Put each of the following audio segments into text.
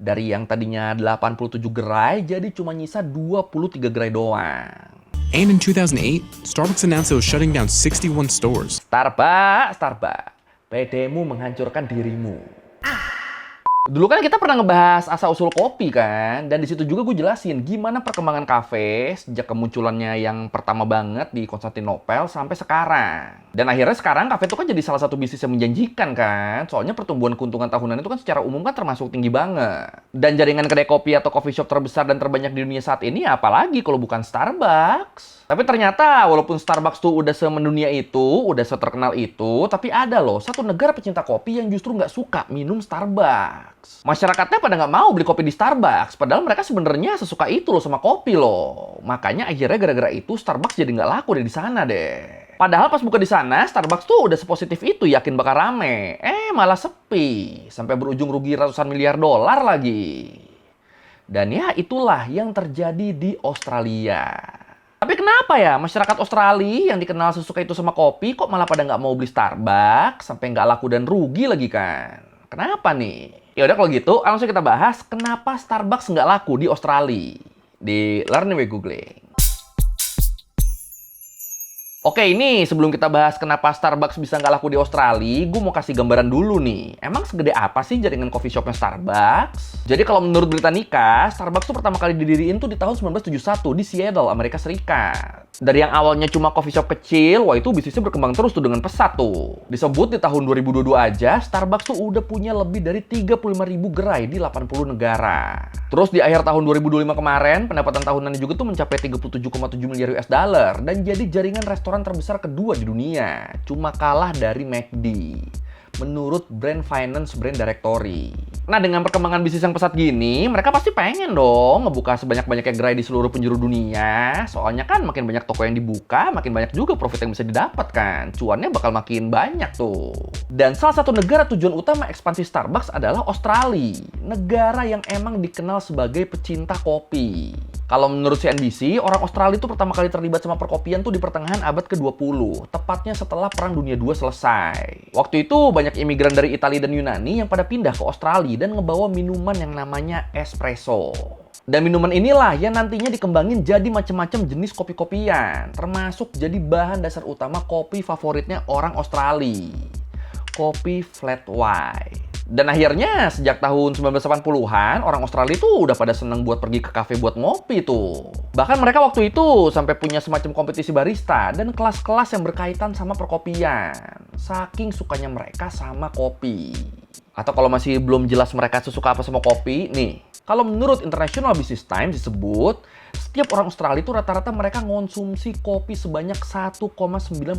Dari yang tadinya 87 gerai, jadi cuma nyisa 23 gerai doang. And in 2008, Starbucks announced it was shutting down 61 stores. Starbucks, pedemu menghancurkan dirimu. Dulu kan kita pernah ngebahas asal-usul kopi kan, dan di situ juga gue jelasin gimana perkembangan kafe sejak kemunculannya yang pertama banget di Konstantinopel sampai sekarang. Dan akhirnya sekarang kafe itu kan jadi salah satu bisnis yang menjanjikan kan, soalnya pertumbuhan keuntungan tahunan itu kan secara umum kan termasuk tinggi banget. Dan jaringan kedai kopi atau coffee shop terbesar dan terbanyak di dunia saat ini apalagi kalau bukan Starbucks. Tapi ternyata walaupun Starbucks tuh udah semendunia itu, udah seterkenal itu, tapi ada loh satu negara pecinta kopi yang justru nggak suka minum Starbucks. Masyarakatnya pada nggak mau beli kopi di Starbucks, padahal mereka sebenarnya sesuka itu loh sama kopi loh. Makanya akhirnya gara-gara itu Starbucks jadi nggak laku deh di sana deh. Padahal pas buka di sana, Starbucks tuh udah sepositif itu yakin bakal rame. Malah sepi. Sampai berujung rugi ratusan miliar dolar lagi. Dan ya itulah yang terjadi di Australia. Tapi kenapa ya masyarakat Australia yang dikenal sesuka itu sama kopi kok malah pada nggak mau beli Starbucks sampai nggak laku dan rugi lagi kan? Kenapa nih? Ya udah kalau gitu langsung kita bahas kenapa Starbucks nggak laku di Australia di Learning with Googling. Oke, ini sebelum kita bahas kenapa Starbucks bisa nggak laku di Australia, gue mau kasih gambaran dulu nih. Emang segede apa sih jaringan coffee shopnya Starbucks? Jadi kalau menurut Britannica, Starbucks tuh pertama kali didiriin tuh di tahun 1971 di Seattle, Amerika Serikat. Dari yang awalnya cuma coffee shop kecil, wah itu bisnisnya berkembang terus tuh dengan pesat tuh. Disebut di tahun 2022 aja, Starbucks tuh udah punya lebih dari 35.000 gerai di 80 negara. Terus di akhir tahun 2025 kemarin, pendapatan tahunannya juga tuh mencapai 37,7 miliar US dollar dan jadi jaringan restoran terbesar kedua di dunia, cuma kalah dari McD menurut Brand Finance Brand Directory. Nah, dengan perkembangan bisnis yang pesat gini, mereka pasti pengen dong ngebuka sebanyak-banyaknya gerai di seluruh penjuru dunia. Soalnya kan makin banyak toko yang dibuka, makin banyak juga profit yang bisa didapatkan. Cuannya bakal makin banyak tuh. Dan salah satu negara tujuan utama ekspansi Starbucks adalah Australia. Negara yang emang dikenal sebagai pecinta kopi. Kalau menurut CNBC, orang Australia itu pertama kali terlibat sama perkopian tuh di pertengahan abad ke-20, tepatnya setelah Perang Dunia II selesai. Waktu itu banyak imigran dari Italia dan Yunani yang pada pindah ke Australia dan ngebawa minuman yang namanya espresso. Dan minuman inilah yang nantinya dikembangin jadi macam-macam jenis kopi-kopian, termasuk jadi bahan dasar utama kopi favoritnya orang Australia, kopi flat white. Dan akhirnya sejak tahun 1980-an, orang Australia itu udah pada seneng buat pergi ke kafe buat ngopi tuh. Bahkan mereka waktu itu sampai punya semacam kompetisi barista dan kelas-kelas yang berkaitan sama perkopian. Saking sukanya mereka sama kopi. Atau kalau masih belum jelas mereka sesuka apa sama kopi, nih. Kalau menurut International Business Times disebut, setiap orang Australia itu rata-rata mereka ngonsumsi kopi sebanyak 1,91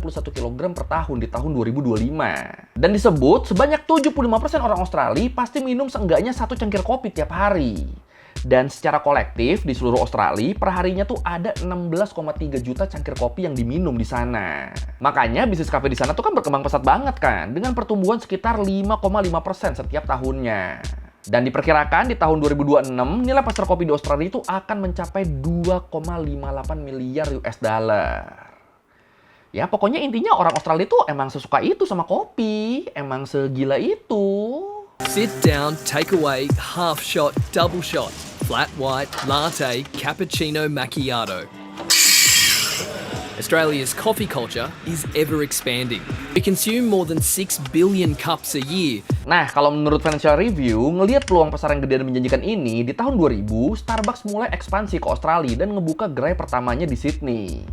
kg per tahun di tahun 2025. Dan disebut sebanyak 75% orang Australia pasti minum seenggaknya 1 cangkir kopi tiap hari. Dan secara kolektif di seluruh Australia perharinya tuh ada 16,3 juta cangkir kopi yang diminum di sana. Makanya bisnis kafe di sana tuh kan berkembang pesat banget kan, dengan pertumbuhan sekitar 5,5% setiap tahunnya. Dan diperkirakan di tahun 2026 nilai pasar kopi di Australia itu akan mencapai 2,58 miliar US dollar. Ya pokoknya intinya orang Australia itu emang sesuka itu sama kopi, emang segila itu. Sit down, take away, half shot, double shot, flat white, latte, cappuccino, macchiato. Australia's coffee culture is ever expanding. We consume more than 6 billion cups a year. Nah, kalau menurut Financial Review, ngelihat peluang pasar yang gede dan menjanjikan ini, di tahun 2000, Starbucks mulai ekspansi ke Australia dan ngebuka gerai pertamanya di Sydney.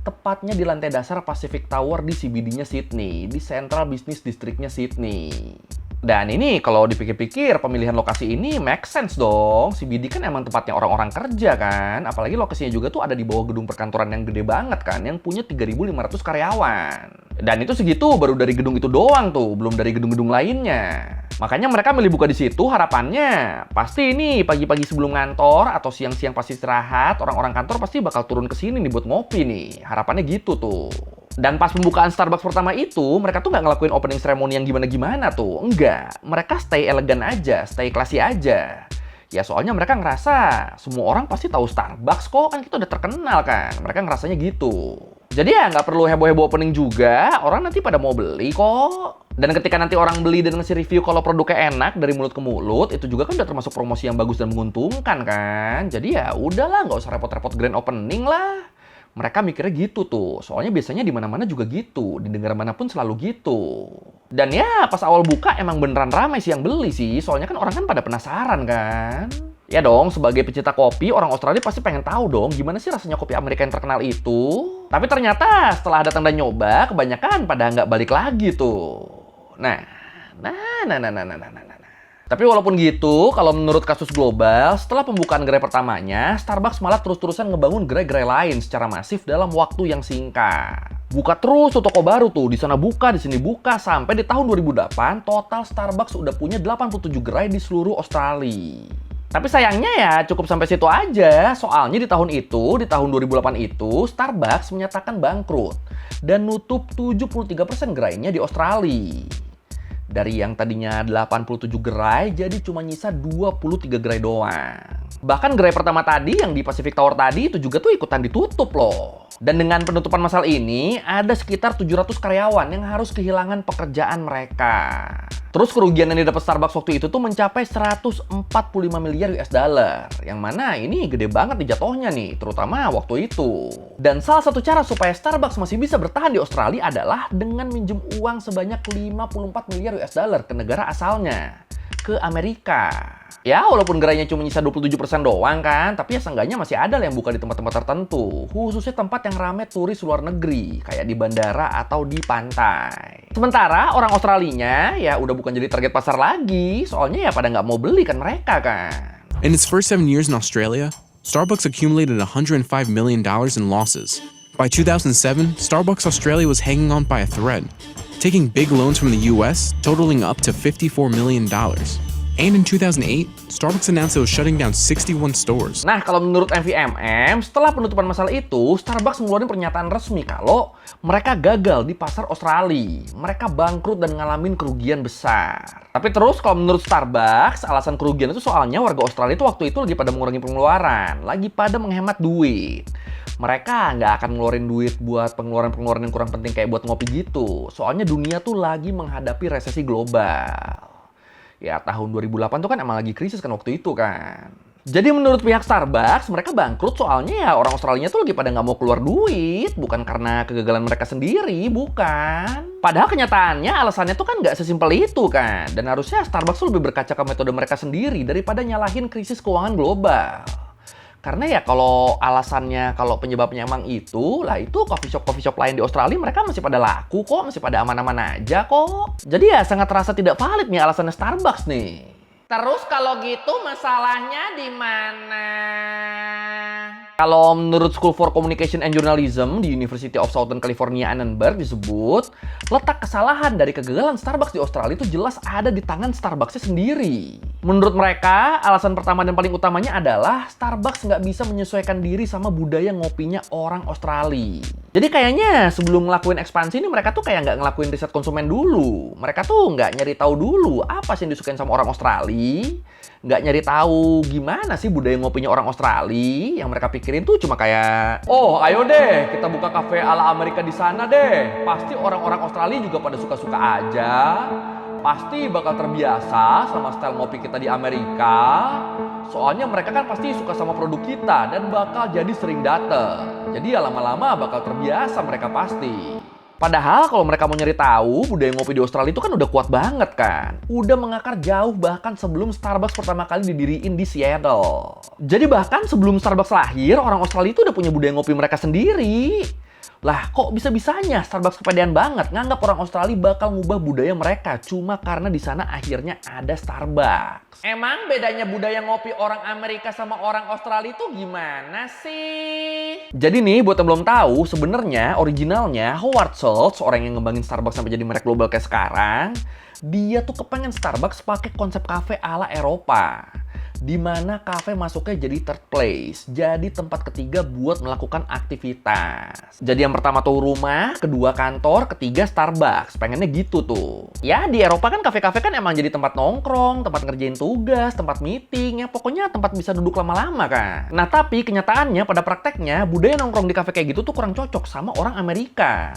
Tepatnya di lantai dasar Pacific Tower di CBD-nya Sydney, di Central Business District-nya Sydney. Dan ini kalau dipikir-pikir pemilihan lokasi ini make sense dong. CBD kan emang tempatnya orang-orang kerja kan. Apalagi lokasinya juga tuh ada di bawah gedung perkantoran yang gede banget kan. Yang punya 3.500 karyawan. Dan itu segitu baru dari gedung itu doang tuh. Belum dari gedung-gedung lainnya. Makanya mereka milih buka di situ harapannya. Pasti ini pagi-pagi sebelum ngantor atau siang-siang pasti istirahat. Orang-orang kantor pasti bakal turun ke sini nih buat ngopi nih. Harapannya gitu tuh. Dan pas pembukaan Starbucks pertama itu, mereka tuh nggak ngelakuin opening ceremony yang gimana-gimana tuh. Enggak. Mereka stay elegan aja, stay classy aja. Ya soalnya mereka ngerasa semua orang pasti tahu Starbucks kok, kan kita udah terkenal kan. Mereka ngerasanya gitu. Jadi ya nggak perlu heboh-heboh opening juga, orang nanti pada mau beli kok. Dan ketika nanti orang beli dan ngasih review kalau produknya enak dari mulut ke mulut, itu juga kan udah termasuk promosi yang bagus dan menguntungkan kan. Jadi ya udahlah, nggak usah repot-repot grand opening lah. Mereka mikirnya gitu tuh, soalnya biasanya di mana-mana juga gitu, di negara manapun selalu gitu. Dan ya pas awal buka emang beneran ramai sih yang beli sih, soalnya kan orang kan pada penasaran kan. Ya dong, sebagai pecinta kopi, orang Australia pasti pengen tahu dong gimana sih rasanya kopi Amerika yang terkenal itu. Tapi ternyata setelah datang dan nyoba, kebanyakan pada nggak balik lagi tuh. Nah. Tapi walaupun gitu, kalau menurut kasus global, setelah pembukaan gerai pertamanya, Starbucks malah terus-terusan ngebangun gerai-gerai lain secara masif dalam waktu yang singkat. Buka terus tuh toko baru tuh, di sana buka, di sini buka, sampai di tahun 2008, total Starbucks udah punya 87 gerai di seluruh Australia. Tapi sayangnya ya cukup sampai situ aja, soalnya di tahun 2008 itu, Starbucks menyatakan bangkrut dan nutup 73% gerainya di Australia. Dari yang tadinya 87 gerai, jadi cuma nyisa 23 gerai doang. Bahkan gerai pertama tadi yang di Pacific Tower tadi itu juga tuh ikutan ditutup loh. Dan dengan penutupan masal ini, ada sekitar 700 karyawan yang harus kehilangan pekerjaan mereka. Terus kerugian yang didapat Starbucks waktu itu tuh mencapai 145 miliar US dollar. Yang mana ini gede banget nih jatuhnya nih, terutama waktu itu. Dan salah satu cara supaya Starbucks masih bisa bertahan di Australia adalah dengan minjem uang sebanyak 54 miliar US dollar ke negara asalnya, ke Amerika. Ya, walaupun gerainya cuma nyisa 27% doang kan, tapi ya seenggaknya masih ada yang buka di tempat-tempat tertentu. Khususnya tempat yang ramai turis luar negeri, kayak di bandara atau di pantai. Sementara orang Australinya ya udah bukan jadi target pasar lagi, soalnya ya pada nggak mau beli kan mereka kan. In its first 7 years in Australia, Starbucks accumulated $105 million in losses. By 2007, Starbucks Australia was hanging on by a thread, taking big loans from the US totaling up to $54 million. And in 2008, Starbucks announced it was shutting down 61 stores. Nah, kalau menurut MVMM, setelah penutupan masalah itu, Starbucks ngeluarin pernyataan resmi kalau mereka gagal di pasar Australia. Mereka bangkrut dan ngalamin kerugian besar. Tapi terus kalau menurut Starbucks, alasan kerugian itu soalnya warga Australia itu waktu itu lagi pada mengurangi pengeluaran, lagi pada menghemat duit. Mereka nggak akan ngeluarin duit buat pengeluaran-pengeluaran yang kurang penting kayak buat ngopi gitu. Soalnya dunia tuh lagi menghadapi resesi global. Ya tahun 2008 tuh kan emang lagi krisis kan waktu itu kan. Jadi menurut pihak Starbucks, mereka bangkrut soalnya ya orang Australia tuh lagi pada nggak mau keluar duit. Bukan karena kegagalan mereka sendiri, bukan. Padahal kenyataannya alasannya tuh kan nggak sesimpel itu kan. Dan harusnya Starbucks tuh lebih berkaca ke metode mereka sendiri daripada nyalahin krisis keuangan global. Karena ya kalau alasannya, kalau penyebabnya emang itu, lah itu coffee shop lain di Australia mereka masih pada laku kok, masih pada aman-aman aja kok. Jadi ya sangat terasa tidak valid nih alasannya Starbucks nih. Terus kalau gitu masalahnya di mana? Kalau menurut School for Communication and Journalism di University of Southern California Annenberg disebut, letak kesalahan dari kegagalan Starbucks di Australia itu jelas ada di tangan Starbucks-nya sendiri. Menurut mereka, alasan pertama dan paling utamanya adalah Starbucks nggak bisa menyesuaikan diri sama budaya ngopinya orang Australia. Jadi kayaknya sebelum ngelakuin ekspansi ini mereka tuh kayak nggak ngelakuin riset konsumen dulu. Mereka tuh nggak nyari tahu dulu apa sih yang disukain sama orang Australia. Nggak nyari tahu gimana sih budaya ngopinya orang Australia. Yang mereka pikirin tuh cuma kayak, oh ayo deh kita buka kafe ala Amerika di sana deh. Pasti orang-orang Australia juga pada suka-suka aja. Pasti bakal terbiasa sama style ngopi kita di Amerika. Soalnya mereka kan pasti suka sama produk kita dan bakal jadi sering dateng. Jadi ya lama-lama bakal terbiasa mereka pasti. Padahal kalau mereka mau nyari tahu, budaya ngopi di Australia itu kan udah kuat banget kan. Udah mengakar jauh bahkan sebelum Starbucks pertama kali didiriin di Seattle. Jadi bahkan sebelum Starbucks lahir, orang Australia itu udah punya budaya ngopi mereka sendiri. Lah kok bisa-bisanya Starbucks kepedean banget nganggap orang Australia bakal ngubah budaya mereka cuma karena di sana akhirnya ada Starbucks. Emang bedanya budaya ngopi orang Amerika sama orang Australia itu gimana sih? Jadi nih buat yang belum tahu, sebenarnya originalnya Howard Schultz, orang yang ngembangin Starbucks sampai jadi merek global kayak sekarang, dia tuh kepengen Starbucks pakai konsep cafe ala Eropa. di mana kafe masuknya jadi third place, jadi tempat ketiga buat melakukan aktivitas. Jadi yang pertama tuh rumah, kedua kantor, ketiga Starbucks. Pengennya gitu tuh. Ya di Eropa kan kafe-kafe kan emang jadi tempat nongkrong, tempat ngerjain tugas, tempat meeting, ya pokoknya tempat bisa duduk lama-lama kan. Nah tapi kenyataannya pada prakteknya budaya nongkrong di kafe kayak gitu tuh kurang cocok sama orang Amerika.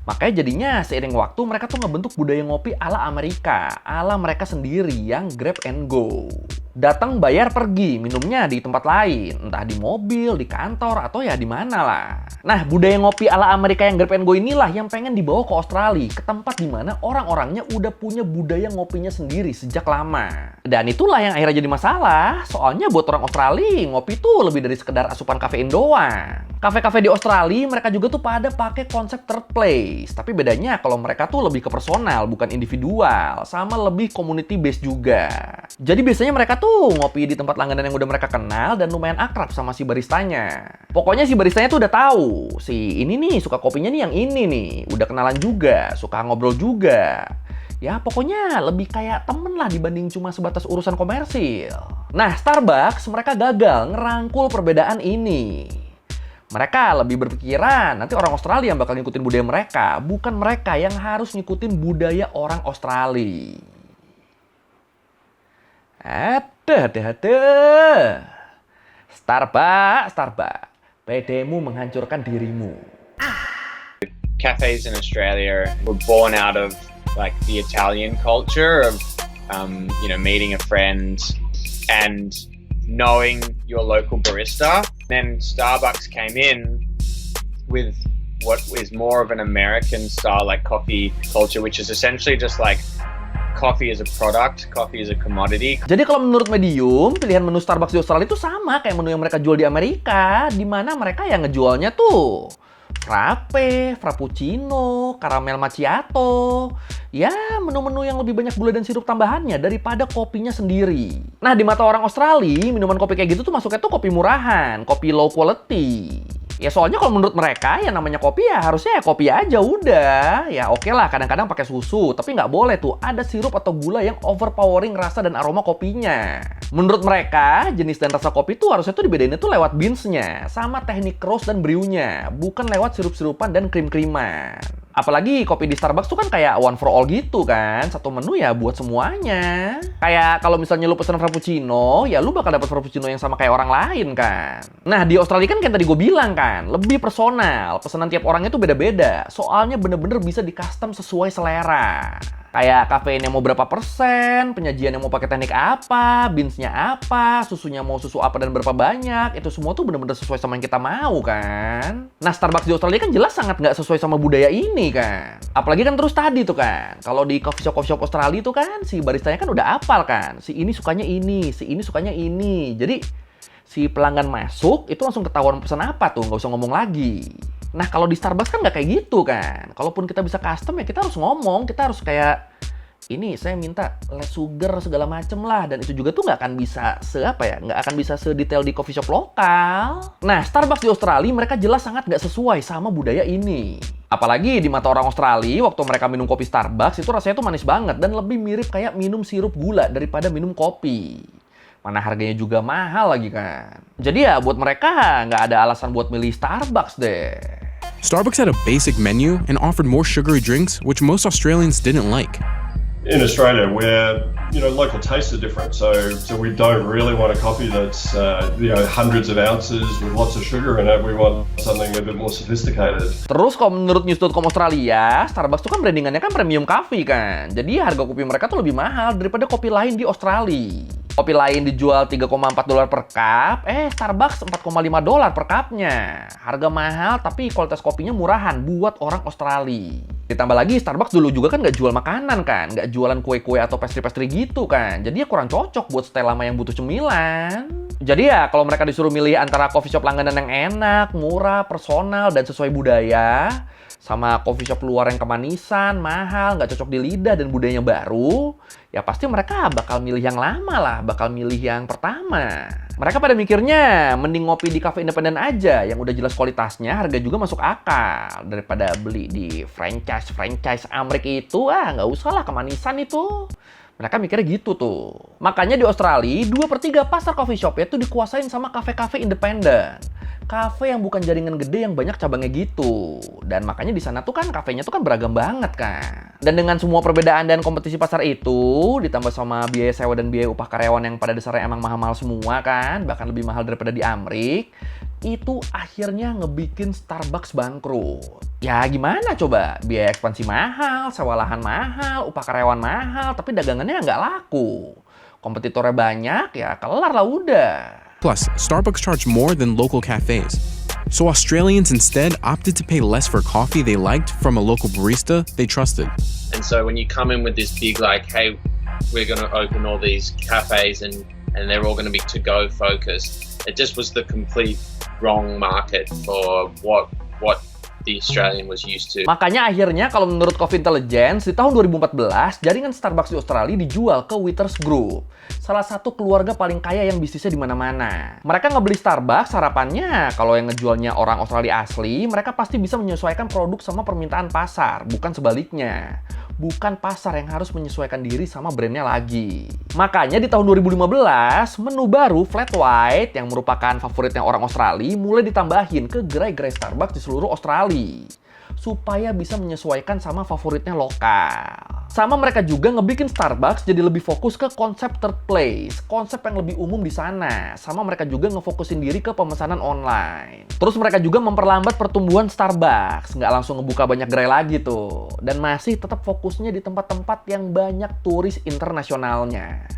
Makanya jadinya seiring waktu mereka tuh ngebentuk budaya ngopi ala Amerika, ala mereka sendiri yang grab and go. Datang bayar pergi, minumnya di tempat lain, entah di mobil, di kantor, atau ya di mana lah. Nah, budaya ngopi ala Amerika yang grab and go inilah yang pengen dibawa ke Australia, ke tempat di mana orang-orangnya udah punya budaya ngopinya sendiri sejak lama. Dan itulah yang akhirnya jadi masalah, soalnya buat orang Australia, ngopi tuh lebih dari sekedar asupan kafein doang. Kafe-kafe di Australia mereka juga tuh pada pakai konsep third place, tapi bedanya kalau mereka tuh lebih ke personal, bukan individual, sama lebih community based juga. Jadi biasanya mereka tuh ngopi di tempat langganan yang udah mereka kenal dan lumayan akrab sama si baristanya. Pokoknya si baristanya tuh udah tahu, si ini nih suka kopinya nih yang ini nih, udah kenalan juga, suka ngobrol juga. Ya pokoknya lebih kayak temen lah dibanding cuma sebatas urusan komersil. Nah Starbucks mereka gagal ngerangkul perbedaan ini. Mereka lebih berpikiran nanti orang Australia yang bakal ngikutin budaya mereka, bukan mereka yang harus ngikutin budaya orang Australia. Starbucks, pedemu menghancurkan dirimu. Cafes in Australia were born out of like the Italian culture of meeting a friend and knowing your local barista. Then Starbucks came in with what is more of an American style like coffee culture, which is essentially just like coffee is a product, coffee is a commodity. Jadi kalau menurut Medium, pilihan menu Starbucks di Australia itu sama kayak menu yang mereka jual di Amerika, di mana mereka yang ngejualnya tuh frappe, frappuccino, caramel macchiato. Ya, menu-menu yang lebih banyak gula dan sirup tambahannya daripada kopinya sendiri. Nah, di mata orang Australia, minuman kopi kayak gitu tuh masuknya tuh kopi murahan, kopi low quality. Ya soalnya kalau menurut mereka yang namanya kopi ya harusnya ya kopi aja udah. Ya oke lah kadang-kadang pakai susu, tapi nggak boleh tuh ada sirup atau gula yang overpowering rasa dan aroma kopinya. Menurut mereka, jenis dan rasa kopi tuh harusnya tuh dibedainnya tuh lewat beans-nya, sama teknik roast dan brew-nya, bukan lewat sirup-sirupan dan krim-kriman. Apalagi kopi di Starbucks tuh kan kayak one for all gitu kan. Satu menu ya buat semuanya. Kayak kalau misalnya lu pesen frappuccino, ya lu bakal dapat frappuccino yang sama kayak orang lain kan. Nah di Australia kan kayak tadi gue bilang kan, lebih personal. Pesanan tiap orangnya tuh beda-beda. Soalnya bener-bener bisa di custom sesuai selera. Kayak kafeinnya mau berapa persen, penyajiannya mau pakai teknik apa, beansnya apa, susunya mau susu apa dan berapa banyak. Itu semua tuh bener-bener sesuai sama yang kita mau kan. Nah Starbucks di Australia kan jelas sangat nggak sesuai sama budaya ini kan. Apalagi kan terus tadi tuh kan, kalau di coffee shop Australia tuh kan si baristanya kan udah apal kan. Si ini sukanya ini, si ini sukanya ini. Jadi si pelanggan masuk itu langsung ketahuan pesan apa tuh, nggak usah ngomong lagi. Nah kalau di Starbucks kan nggak kayak gitu kan. Kalaupun kita bisa custom ya kita harus ngomong, kita harus kayak ini saya minta less sugar segala macem lah, dan itu juga tuh nggak akan bisa nggak akan bisa sedetail di coffee shop lokal. Nah Starbucks di Australia mereka jelas sangat nggak sesuai sama budaya ini. Apalagi di mata orang Australia waktu mereka minum kopi Starbucks itu rasanya tuh manis banget dan lebih mirip kayak minum sirup gula daripada minum kopi. Mana harganya juga mahal lagi kan. Jadi ya buat mereka nggak ada alasan buat milih Starbucks deh. Starbucks had a basic menu and offered more sugary drinks, which most Australians didn't like. In Australia, where local tastes are different, so we don't really want a coffee that's hundreds of ounces with lots of sugar in it. We want something a bit more sophisticated. Terus kalau menurut News.com Australia, Starbucks tuh kan brandingannya kan premium coffee kan. Jadi harga kopi mereka tuh lebih mahal daripada kopi lain di Australia. Kopi lain dijual $3,4 per cup, Starbucks $4,5 per cupnya. Harga mahal tapi kualitas kopinya murahan buat orang Australia. Ditambah lagi Starbucks dulu juga kan nggak jual makanan kan, nggak jualan kue-kue atau pastry-pastry gitu kan. Jadi ya kurang cocok buat style lama yang butuh cemilan. Jadi ya kalau mereka disuruh milih antara coffee shop langganan yang enak, murah, personal, dan sesuai budaya, sama coffee shop luar yang kemanisan, mahal, nggak cocok di lidah, dan budayanya baru, ya pasti mereka bakal milih yang lama lah, bakal milih yang pertama. Mereka pada mikirnya, mending ngopi di cafe independen aja, yang udah jelas kualitasnya, harga juga masuk akal, daripada beli di franchise Amrik itu, nggak usah lah kemanisan itu. Mereka mikirnya gitu tuh. Makanya di Australia, 2/3 pasar coffee shop itu dikuasain sama kafe-kafe independen. Kafe yang bukan jaringan gede yang banyak cabangnya gitu. Dan makanya di sana tuh kan kafenya tuh kan beragam banget kan. Dan dengan semua perbedaan dan kompetisi pasar itu, ditambah sama biaya sewa dan biaya upah karyawan yang pada dasarnya emang mahal-mahal semua kan, bahkan lebih mahal daripada di Amrik, itu akhirnya ngebikin Starbucks bangkrut. Ya gimana coba? Biaya ekspansi mahal, sewa lahan mahal, upah karyawan mahal, tapi dagangannya nggak laku. Kompetitornya banyak, ya kelar lah udah. Plus, Starbucks charged more than local cafes. So Australians instead opted to pay less for coffee they liked from a local barista they trusted. And so when you come in with this big, like, hey, we're going to open all these cafes and they're all going to be to-go focused, it just was the complete wrong market for what the Australian was used to. Makanya akhirnya kalau menurut Coffee Intelligence, di tahun 2014, jaringan Starbucks di Australia dijual ke Withers Group, salah satu keluarga paling kaya yang bisnisnya di mana-mana. Mereka ngebeli Starbucks, harapannya kalau yang ngejualnya orang Australia asli, mereka pasti bisa menyesuaikan produk sama permintaan pasar, bukan sebaliknya. Bukan pasar yang harus menyesuaikan diri sama brandnya lagi. Makanya di tahun 2015, menu baru Flat White yang merupakan favoritnya orang Australia mulai ditambahin ke gerai-gerai Starbucks di seluruh Australia. Supaya bisa menyesuaikan sama favoritnya lokal. Sama mereka juga ngebikin Starbucks jadi lebih fokus ke konsep third place, konsep yang lebih umum di sana. Sama mereka juga ngefokusin diri ke pemesanan online. Terus mereka juga memperlambat pertumbuhan Starbucks, nggak langsung ngebuka banyak gerai lagi tuh. Dan masih tetap fokusnya di tempat-tempat yang banyak turis internasionalnya.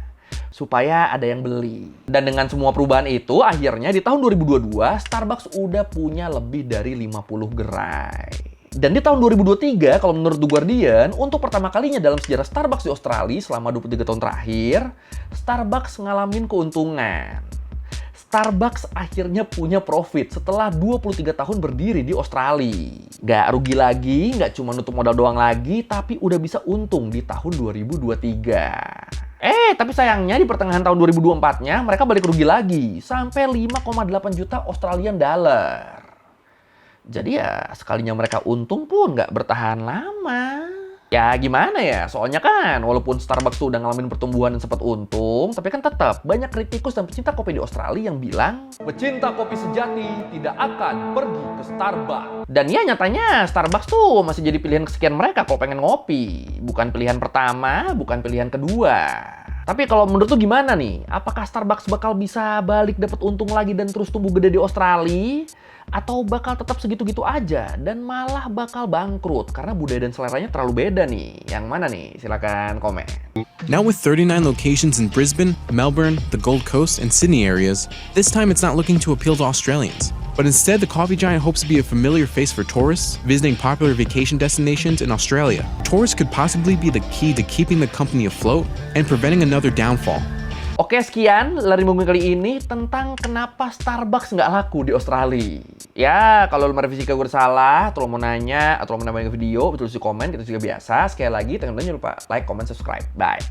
Supaya ada yang beli. Dan dengan semua perubahan itu, akhirnya di tahun 2022, Starbucks udah punya lebih dari 50 gerai. Dan di tahun 2023, kalau menurut The Guardian, untuk pertama kalinya dalam sejarah Starbucks di Australia selama 23 tahun terakhir, Starbucks ngalamin keuntungan. Starbucks akhirnya punya profit setelah 23 tahun berdiri di Australia. Nggak rugi lagi, nggak cuma nutup modal doang lagi, tapi udah bisa untung di tahun 2023. Tapi sayangnya di pertengahan tahun 2024-nya, mereka balik rugi lagi, sampai 5,8 juta Australian dollar. Jadi ya sekalinya mereka untung pun nggak bertahan lama. Ya gimana ya, soalnya kan walaupun Starbucks tuh udah ngalamin pertumbuhan dan sempat untung, tapi kan tetap banyak kritikus dan pecinta kopi di Australia yang bilang pecinta kopi sejati tidak akan pergi ke Starbucks. Dan ya nyatanya Starbucks tuh masih jadi pilihan kesekian mereka kalau pengen ngopi. Bukan pilihan pertama, bukan pilihan kedua. Tapi kalau menurut tuh gimana nih? Apakah Starbucks bakal bisa balik dapat untung lagi dan terus tumbuh gede di Australia? Atau bakal tetap segitu-gitu aja dan malah bakal bangkrut karena budaya dan seleranya terlalu beda nih. Yang mana nih? Silakan komen. Now with 39 locations in Brisbane, Melbourne, the Gold Coast, and Sydney areas, this time it's not looking to appeal to Australians. But instead, the coffee giant hopes to be a familiar face for tourists visiting popular vacation destinations in Australia. Tourists could possibly be the key to keeping the company afloat and preventing another downfall. Oke, sekian Lari Minggu kali ini tentang kenapa Starbucks nggak laku di Australia. Ya, kalau lo merevisi gue salah, atau lo mau nanya, atau lo mau nambahin video, tulis di komen, kita juga biasa. Sekali lagi, jangan lupa like, comment, subscribe. Bye.